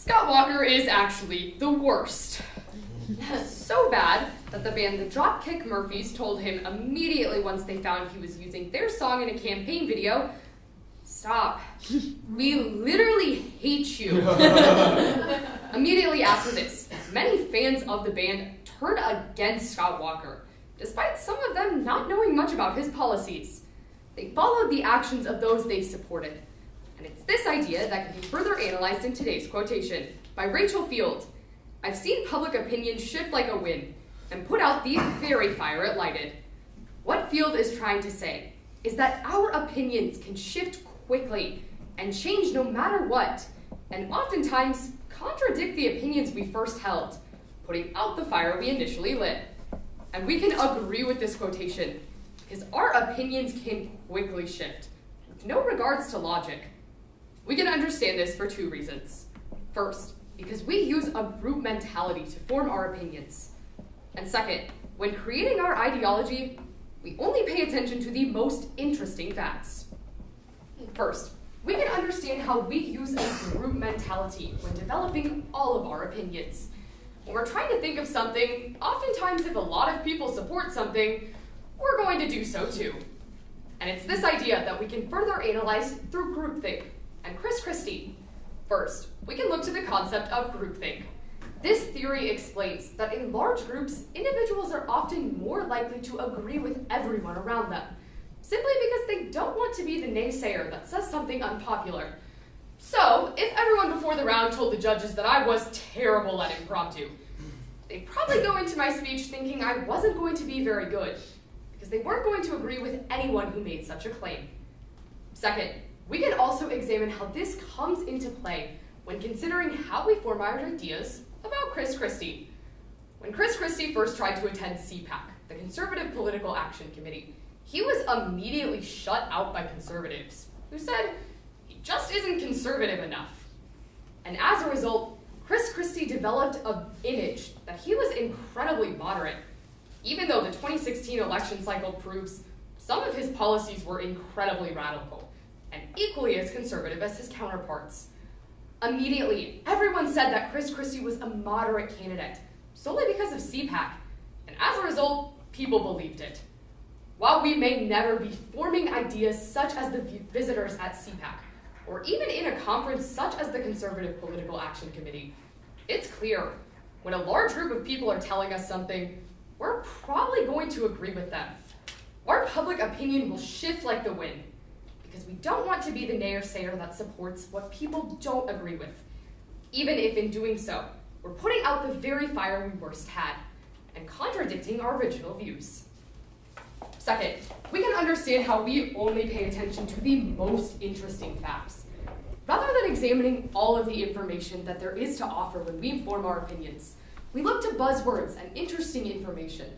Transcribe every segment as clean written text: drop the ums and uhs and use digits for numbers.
Scott Walker is actually the worst. So bad that the band the Dropkick Murphys told him immediately once they found he was using their song in a campaign video, "Stop. We literally hate you." Immediately after this, many fans of the band turned against Scott Walker, despite some of them not knowing much about his policies. They followed the actions of those they supported. And it's this idea that can be further analyzed in today's quotation by Rachel Field. "I've seen public opinion shift like a wind and put out the very fire it lighted." What Field is trying to say is that our opinions can shift quickly and change no matter what, and oftentimes contradict the opinions we first held, putting out the fire we initially lit. And we can agree with this quotation because our opinions can quickly shift, with no regards to logic. We can understand this for two reasons. First, because we use a group mentality to form our opinions. And second, when creating our ideology, we only pay attention to the most interesting facts. First, we can understand how we use a group mentality when developing all of our opinions. When we're trying to think of something, oftentimes if a lot of people support something, we're going to do so too. And it's this idea that we can further analyze through groupthink and Chris Christie. First, we can look to the concept of groupthink. This theory explains that in large groups, individuals are often more likely to agree with everyone around them, simply because they don't want to be the naysayer that says something unpopular. So, if everyone before the round told the judges that I was terrible at impromptu, they'd probably go into my speech thinking I wasn't going to be very good, because they weren't going to agree with anyone who made such a claim. Second, we can also examine how this comes into play when considering how we form our ideas about Chris Christie. When Chris Christie first tried to attend CPAC, the Conservative Political Action Committee, he was immediately shut out by conservatives, who said he just isn't conservative enough. And as a result, Chris Christie developed an image that he was incredibly moderate, even though the 2016 election cycle proves some of his policies were incredibly radical and equally as conservative as his counterparts. Immediately, everyone said that Chris Christie was a moderate candidate, solely because of CPAC, and as a result, people believed it. While we may never be forming ideas such as the visitors at CPAC, or even in a conference such as the Conservative Political Action Committee, it's clear when a large group of people are telling us something, we're probably going to agree with them. Our public opinion will shift like the wind, because we don't want to be the naysayer that supports what people don't agree with, even if in doing so, we're putting out the very fire we worst had and contradicting our original views. Second, we can understand how we only pay attention to the most interesting facts, rather than examining all of the information that there is to offer when we form our opinions. We look to buzzwords and interesting information.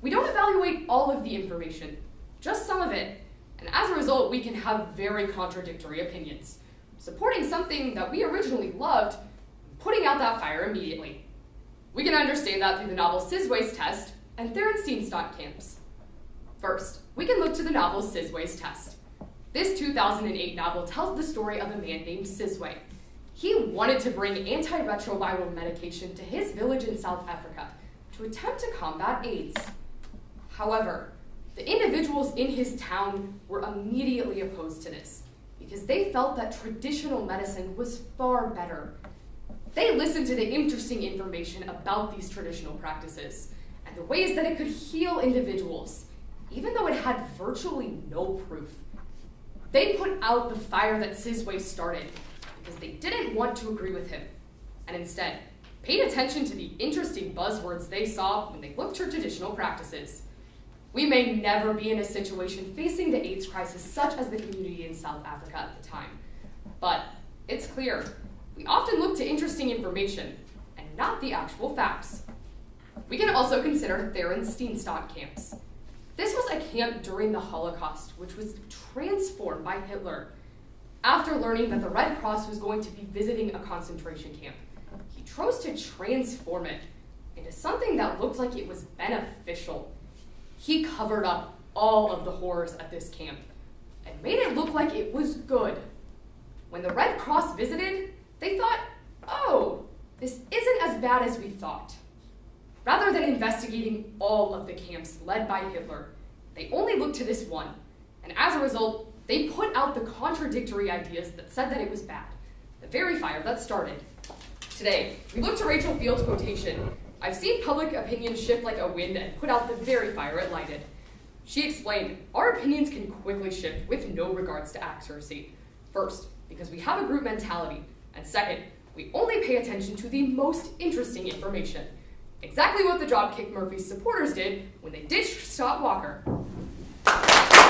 We don't evaluate all of the information, just some of it, and as a result, we can have very contradictory opinions, supporting something that we originally loved, putting out that fire immediately. We can understand that through the novel Sizway's Test and Theron Steenstock camps. First, we can look to the novel Sizway's Test. This 2008 novel tells the story of a man named Sizway. He wanted to bring antiretroviral medication to his village in South Africa to attempt to combat AIDS. However, the individuals in his town were immediately opposed to this because they felt that traditional medicine was far better. They listened to the interesting information about these traditional practices and the ways that it could heal individuals, even though it had virtually no proof. They put out the fire that Sizway started because they didn't want to agree with him, and instead paid attention to the interesting buzzwords they saw when they looked to traditional practices. We may never be in a situation facing the AIDS crisis such as the community in South Africa at the time, but it's clear we often look to interesting information and not the actual facts. We can also consider Theron Steenstock camps. This was a camp during the Holocaust, which was transformed by Hitler. After learning that the Red Cross was going to be visiting a concentration camp, he chose to transform it into something that looked like it was beneficial. He covered up all of the horrors at this camp and made it look like it was good. When the Red Cross visited, they thought, oh, this isn't as bad as we thought. Rather than investigating all of the camps led by Hitler, they only looked to this one, and as a result, they put out the contradictory ideas that said that it was bad, the very fire that started. Today, we look to Rachel Field's quotation, "I've seen public opinion shift like a wind and put out the very fire it lighted." She explained, our opinions can quickly shift with no regards to accuracy. First, because we have a group mentality, and second, we only pay attention to the most interesting information. Exactly what the Dropkick Murphys supporters did when they ditched Scott Walker.